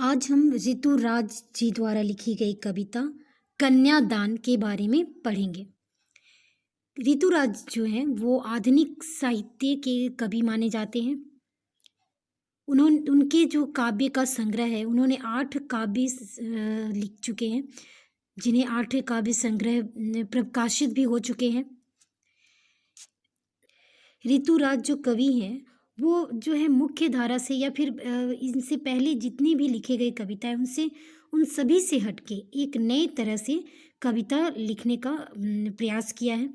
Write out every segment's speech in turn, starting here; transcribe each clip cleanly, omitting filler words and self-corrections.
आज हम ऋतुराज जी द्वारा लिखी गई कविता कन्यादान के बारे में पढ़ेंगे। ऋतुराज जो हैं वो आधुनिक साहित्य के कवि माने जाते हैं। उनके जो काव्य का संग्रह है, उन्होंने 8 काव्य लिख चुके हैं, जिन्हें 8 काव्य संग्रह प्रकाशित भी हो चुके हैं। ऋतुराज जो कवि हैं वो जो है मुख्य धारा से या फिर इनसे पहले जितनी भी लिखे गए कविता है उनसे उन सभी से हटके एक नए तरह से कविता लिखने का प्रयास किया है,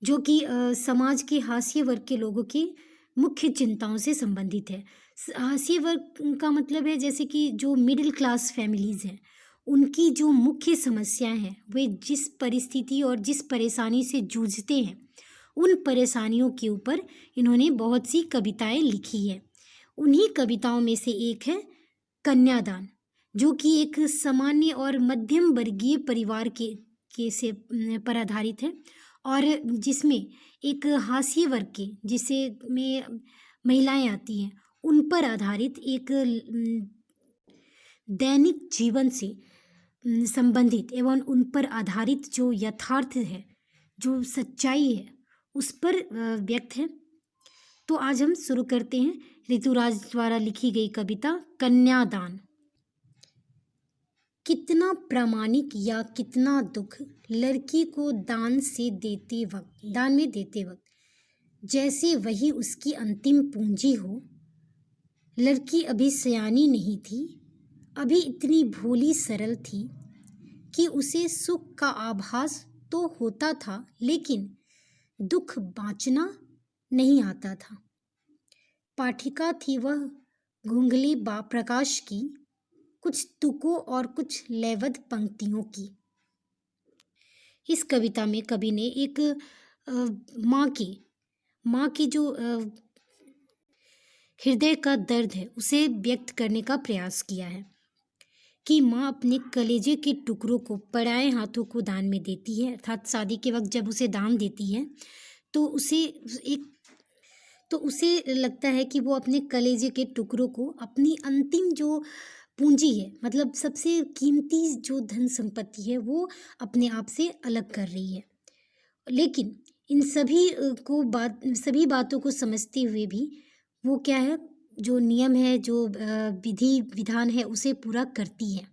जो कि समाज के हाशिए वर्ग के लोगों की मुख्य चिंताओं से संबंधित है। हाशिए वर्ग का मतलब है जैसे कि जो मिडिल क्लास फैमिलीज हैं, उनकी जो मुख्य समस्याएं हैं, वे जिस परिस्थिति और जिस परेशानी से जूझते हैं, उन परेशानियों के ऊपर इन्होंने बहुत सी कविताएं लिखी है। उन्हीं कविताओं में से एक है कन्यादान, जो कि एक सामान्य और मध्यम वर्गीय परिवार के से पर आधारित है और जिसमें एक हाशिए वर्ग के जिसे में महिलाएं आती हैं उन पर आधारित एक दैनिक जीवन से संबंधित एवं उन पर आधारित जो यथार्थ है, जो सच्चाई है, उस पर व्यक्त है। तो आज हम शुरू करते हैं ऋतुराज द्वारा लिखी गई कविता कन्यादान। कितना प्रामाणिक या कितना दुख लड़की को दान में देते वक्त, जैसे वही उसकी अंतिम पूंजी हो। लड़की अभी सयानी नहीं थी, अभी इतनी भोली सरल थी कि उसे सुख का आभास तो होता था, लेकिन दुख बाँचना नहीं आता था। पाठिका थी वह घुंघली प्रकाश की, कुछ तुकों और कुछ लयबद्ध पंक्तियों की। इस कविता में कवि ने एक माँ की जो हृदय का दर्द है उसे व्यक्त करने का प्रयास किया है कि माँ अपने कलेजे के टुकड़ों को पराए हाथों को दान में देती है, अर्थात शादी के वक्त जब उसे दान देती है तो उसे लगता है कि वो अपने कलेजे के टुकड़ों को अपनी अंतिम जो पूंजी है, मतलब सबसे कीमती जो धन संपत्ति है, वो अपने आप से अलग कर रही है। लेकिन इन सभी बातों को समझते हुए भी वो क्या है, जो नियम है, जो विधि विधान है, उसे पूरा करती है।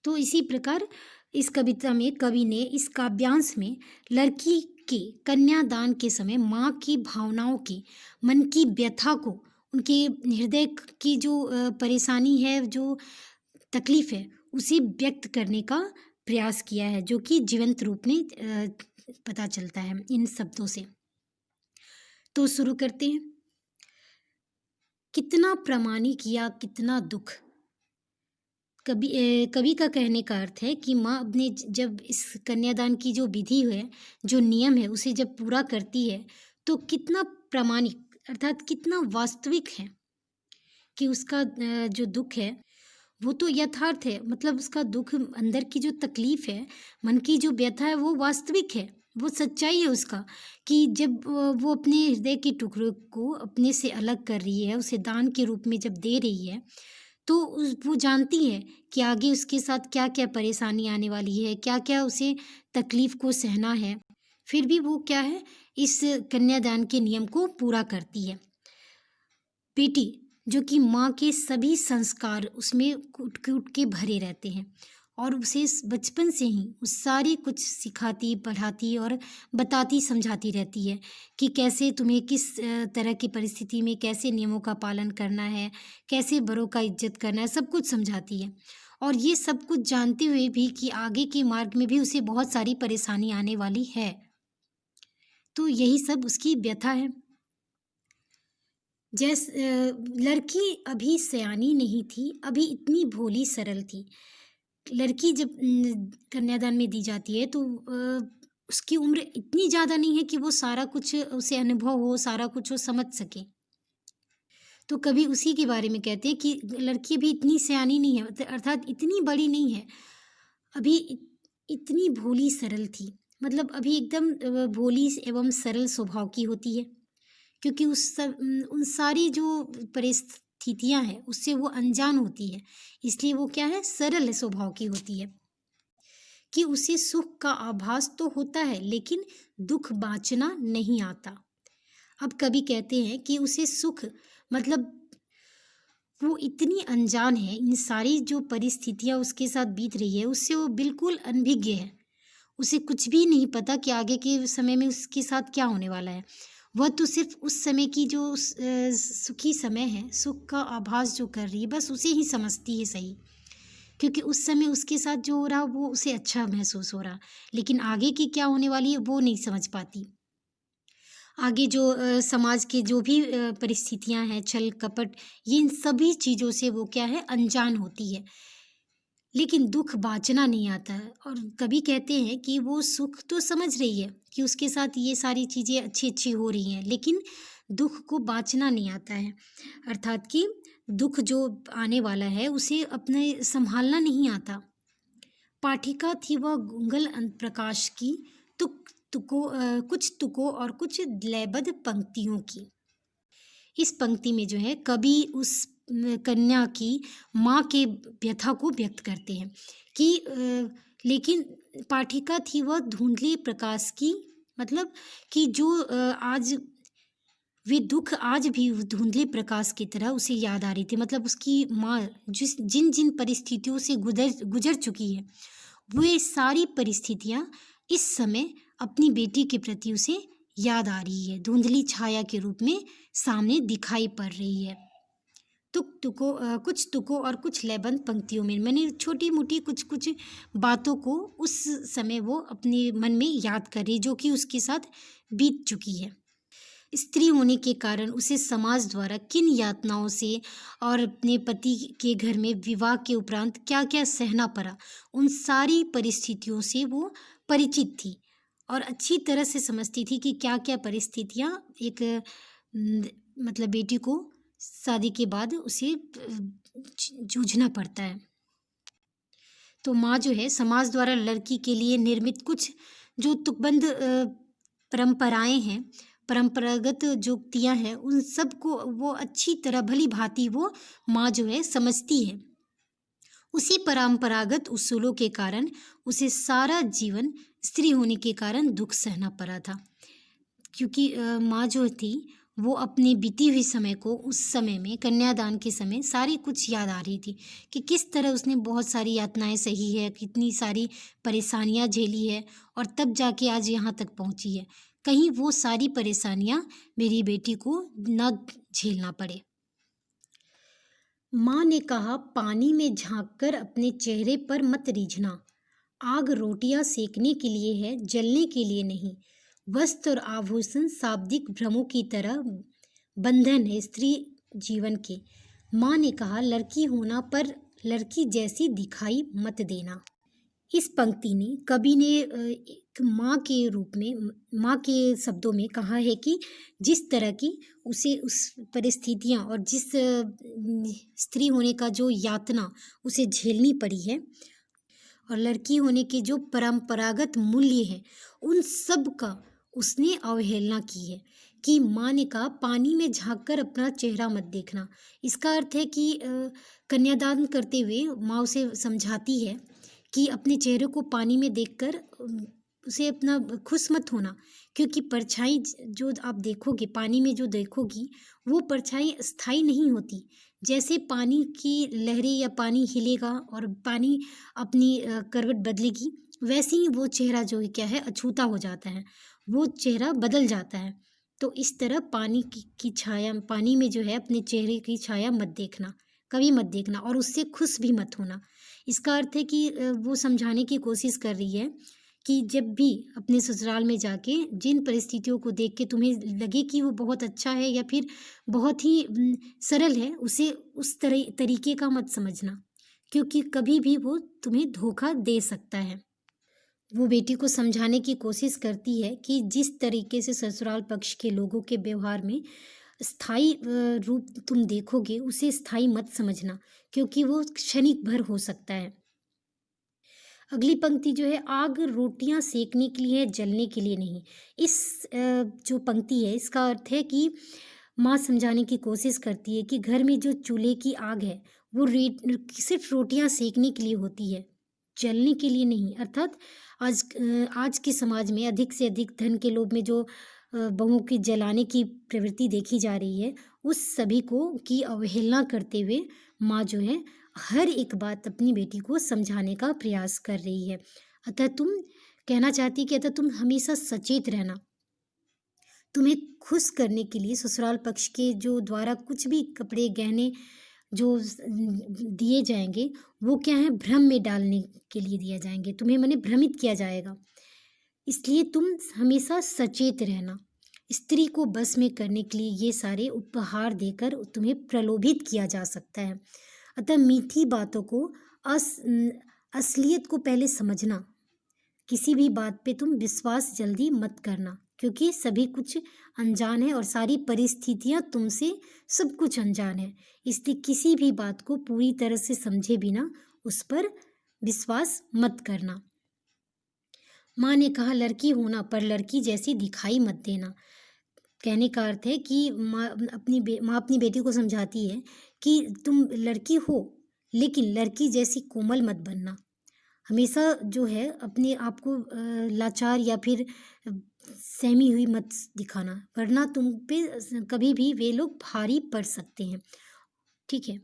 तो इसी प्रकार इस कविता में कवि ने इस काव्यांश में लड़की के कन्यादान के समय माँ की भावनाओं की, मन की व्यथा को, उनके हृदय की जो परेशानी है, जो तकलीफ है, उसे व्यक्त करने का प्रयास किया है, जो कि जीवंत रूप में पता चलता है इन शब्दों से। तो शुरू करते हैं। कितना प्रामाणिक या कितना दुख। कवि का कहने का अर्थ है कि माँ अपने जब इस कन्यादान की जो विधि है, जो नियम है, उसे जब पूरा करती है तो कितना प्रामाणिक अर्थात कितना वास्तविक है कि उसका जो दुख है वो तो यथार्थ है, मतलब उसका दुख, अंदर की जो तकलीफ है, मन की जो व्यथा है, वो वास्तविक है, वो सच्चाई है उसका, कि जब वो अपने हृदय के टुकड़े को अपने से अलग कर रही है, उसे दान के रूप में जब दे रही है, तो वो जानती है कि आगे उसके साथ क्या क्या परेशानी आने वाली है, क्या क्या उसे तकलीफ को सहना है, फिर भी वो क्या है, इस कन्यादान के नियम को पूरा करती है। बेटी जो कि माँ के सभी संस्कार उसमें कूट कूट के भरे रहते हैं और उसे बचपन से ही उस सारी कुछ सिखाती, पढ़ाती और बताती, समझाती रहती है कि कैसे तुम्हें किस तरह की परिस्थिति में कैसे नियमों का पालन करना है, कैसे बड़ों का इज्जत करना है, सब कुछ समझाती है। और ये सब कुछ जानते हुए भी कि आगे के मार्ग में भी उसे बहुत सारी परेशानी आने वाली है। तो यही सब उसकी व्यथा है। लड़की अभी सयानी नहीं थी, अभी इतनी भोली सरल थी। लड़की जब कन्यादान में दी जाती है तो उसकी उम्र इतनी ज़्यादा नहीं है कि वो सारा कुछ उसे अनुभव हो, सारा कुछ वो समझ सके। तो कभी उसी के बारे में कहते हैं कि लड़की भी इतनी सयानी नहीं है, अर्थात इतनी बड़ी नहीं है, अभी इतनी भोली सरल थी, मतलब अभी एकदम भोली एवं सरल स्वभाव की होती है, क्योंकि उन सारी जो परिस्थितियाँ हैं उससे वो अनजान होती है, इसलिए वो क्या है, सरल स्वभाव की होती है कि उसे सुख का आभास तो होता है लेकिन दुख बाँचना नहीं आता। अब कभी कहते हैं कि उसे सुख मतलब वो इतनी अनजान है, इन सारी जो परिस्थितियाँ उसके साथ बीत रही है, उससे वो बिल्कुल अनभिज्ञ है। उसे कुछ भी नहीं पता कि आगे के समय में उसके साथ क्या होने वाला है। वह तो सिर्फ़ उस समय की जो सुखी समय है, सुख का आभास जो कर रही है, बस उसे ही समझती है सही। क्योंकि उस समय उसके साथ जो हो रहा, वो उसे अच्छा महसूस हो रहा, लेकिन आगे की क्या होने वाली है, वो नहीं समझ पाती। आगे जो समाज की जो भी परिस्थितियाँ हैं, छल-कपट, ये इन सभी चीज़ों से वो क्या है, अनजान होती है। लेकिन दुःख बाँचना नहीं आता है और कभी कहते हैं कि वो सुख तो समझ रही है कि उसके साथ ये सारी चीज़ें अच्छी-अच्छी हो रही हैं, लेकिन दुःख को बाँचना नहीं आता है। अर्थात कि दुःख जो आने वाला है, उसे अपने सँभालना नहीं आता। पाठिका थी वह गूंगल प्रकाश की, कुछ तुकों और कुछ लयबद्ध पंक्तियों की। इस पंक्ति में जो है कवि उस कन्या की माँ के व्यथा को व्यक्त करते हैं कि लेकिन पाठिका थी वह धुंधले प्रकाश की, मतलब कि जो आज वे दुख आज भी उस धुंधले प्रकाश की तरह उसे याद आ रही थी, मतलब उसकी माँ जिन जिन परिस्थितियों से गुजर गुजर चुकी है, वे सारी परिस्थितियाँ इस समय अपनी बेटी के प्रति उसे याद आ रही है, धुंधली छाया के रूप में सामने दिखाई पड़ रही है। कुछ तुकों और कुछ लयबंद पंक्तियों में मैंने छोटी-मोटी कुछ-कुछ बातों को उस समय वो अपने मन में याद कर रही, जो कि उसके साथ बीत चुकी है। स्त्री होने के कारण उसे समाज द्वारा किन यातनाओं से और अपने पति के घर में विवाह के उपरांत क्या-क्या सहना पड़ा, उन सारी परिस्थितियों से वो परिचित थी और अच्छी तरह से समझती थी कि क्या-क्या परिस्थितियाँ एक मतलब बेटी को शादी के बाद उसे जूझना पड़ता है। तो माँ जो है समाज द्वारा लड़की के लिए निर्मित कुछ जो तुकबंद परंपराएं हैं, परंपरागत जो उक्तियां हैं, उन सब को वो अच्छी तरह भली भांति वो माँ जो है समझती है। उसी परंपरागत उसूलों के कारण उसे सारा जीवन स्त्री होने के कारण दुख सहना पड़ा था, क्योंकि माँ जो थी वो अपनी बीती हुई समय को उस समय में कन्यादान के समय सारी कुछ याद आ रही थी कि किस तरह उसने बहुत सारी यातनाएं सही है, कितनी सारी परेशानियां झेली है और तब जाके आज यहाँ तक पहुँची है। कहीं वो सारी परेशानियां मेरी बेटी को न झेलना पड़े। माँ ने कहा, पानी में झांककर अपने चेहरे पर मत रीझना। आग रोटियां सेकने के लिए है, जलने के लिए नहीं। वस्त्र और आभूषण शाब्दिक भ्रमों की तरह बंधन है स्त्री जीवन के। माँ ने कहा, लड़की होना पर लड़की जैसी दिखाई मत देना। इस पंक्ति ने कवि ने एक माँ के रूप में, माँ के शब्दों में कहा है कि जिस तरह की उसे उस परिस्थितियाँ और जिस स्त्री होने का जो यातना उसे झेलनी पड़ी है और लड़की होने के जो परंपरागत मूल्य हैं, उन सब का उसने अवहेलना की है। कि माँ ने कहा, पानी में झांककर अपना चेहरा मत देखना। इसका अर्थ है कि कन्यादान करते हुए माँ उसे समझाती है कि अपने चेहरे को पानी में देखकर उसे अपना खुश मत होना, क्योंकि परछाई जो आप देखोगे पानी में जो देखोगी, वो परछाई स्थायी नहीं होती। जैसे पानी की लहरें या पानी हिलेगा और पानी अपनी करवट बदलेगी, वैसे ही वो चेहरा जो है क्या है, अछूता हो जाता है, वो चेहरा बदल जाता है। तो इस तरह पानी की छाया, पानी में जो है अपने चेहरे की छाया मत देखना, कभी मत देखना और उससे खुश भी मत होना। इसका अर्थ है कि वो समझाने की कोशिश कर रही है कि जब भी अपने ससुराल में जाके जिन परिस्थितियों को देख के तुम्हें लगे कि वो बहुत अच्छा है या फिर बहुत ही सरल है, उसे उस तरीके का मत समझना, क्योंकि कभी भी वो तुम्हें धोखा दे सकता है। वो बेटी को समझाने की कोशिश करती है कि जिस तरीके से ससुराल पक्ष के लोगों के व्यवहार में स्थायी रूप तुम देखोगे, उसे स्थायी मत समझना, क्योंकि वो क्षणिक भर हो सकता है। अगली पंक्ति जो है, आग रोटियां सेकने के लिए है, जलने के लिए नहीं। इस जो पंक्ति है, इसका अर्थ है कि माँ समझाने की कोशिश करती है कि घर में जो चूल्हे की आग है वो सिर्फ रोटियां सेकने के लिए होती है, जलने के लिए नहीं। अर्थात आज के समाज में अधिक से अधिक धन के लोभ में जो बहुओं की जलाने की प्रवृत्ति देखी जा रही है, उस सभी को की अवहेलना करते हुए माँ जो है हर एक बात अपनी बेटी को समझाने का प्रयास कर रही है। अतः तुम कहना चाहती कि अतः तुम हमेशा सचेत रहना। तुम्हें खुश करने के लिए ससुराल पक्ष के जो द्वारा कुछ भी कपड़े गहने जो दिए जाएंगे, वो क्या है, भ्रम में डालने के लिए दिया जाएंगे, तुम्हें माने भ्रमित किया जाएगा। इसलिए तुम हमेशा सचेत रहना। स्त्री को बस में करने के लिए ये सारे उपहार देकर तुम्हें प्रलोभित किया जा सकता है। अतः मीठी बातों को असलियत को पहले समझना। किसी भी बात पे तुम विश्वास जल्दी मत करना, क्योंकि सभी कुछ अनजान है और सारी परिस्थितियां तुमसे सब कुछ अनजान है। इसलिए किसी भी बात को पूरी तरह से समझे बिना उस पर विश्वास मत करना। माँ ने कहा, लड़की होना पर लड़की जैसी दिखाई मत देना। कहने का अर्थ है कि माँ अपनी बेटी को समझाती है कि तुम लड़की हो, लेकिन लड़की जैसी कोमल मत बनना। हमेशा जो है अपने आप को लाचार या फिर सहमी हुई मत दिखाना, वरना तुम पे कभी भी वे लोग भारी पड़ सकते हैं। ठीक है।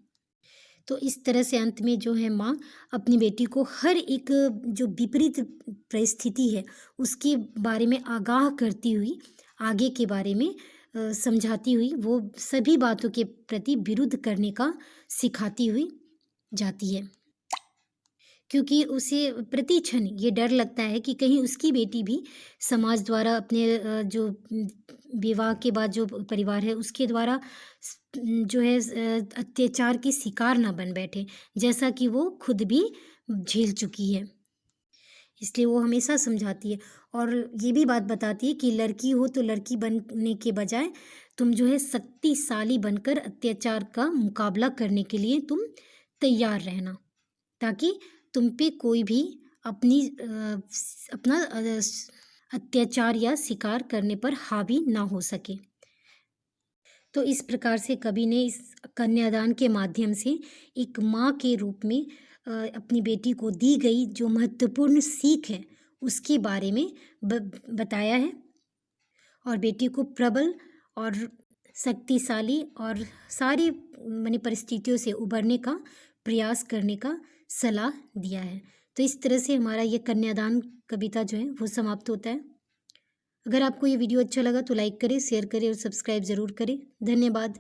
तो इस तरह से अंत में जो है माँ अपनी बेटी को हर एक जो विपरीत परिस्थिति है उसके बारे में आगाह करती हुई, आगे के बारे में समझाती हुई, वो सभी बातों के प्रति विरुद्ध करने का सिखाती हुई जाती है। क्योंकि उसे प्रति क्षण ये डर लगता है कि कहीं उसकी बेटी भी समाज द्वारा अपने जो विवाह के बाद जो परिवार है उसके द्वारा जो है अत्याचार की शिकार ना बन बैठे, जैसा कि वो खुद भी झेल चुकी है। इसलिए वो हमेशा समझाती है और ये भी बात बताती है कि लड़की हो तो लड़की बनने के बजाय तुम जो है शक्तिशाली बनकर अत्याचार का मुकाबला करने के लिए तुम तैयार रहना, ताकि तुम पे कोई भी अपना अत्याचार या शिकार करने पर हावी ना हो सके। तो इस प्रकार से कवि ने इस कन्यादान के माध्यम से एक माँ के रूप में अपनी बेटी को दी गई जो महत्वपूर्ण सीख है उसके बारे में बताया है, और बेटी को प्रबल और शक्तिशाली और सारी माने परिस्थितियों से उबरने का प्रयास करने का सलाह दिया है। तो इस तरह से हमारा ये कन्यादान कविता जो है वो समाप्त होता है। अगर आपको ये वीडियो अच्छा लगा तो लाइक करें, शेयर करें और सब्सक्राइब ज़रूर करें। धन्यवाद।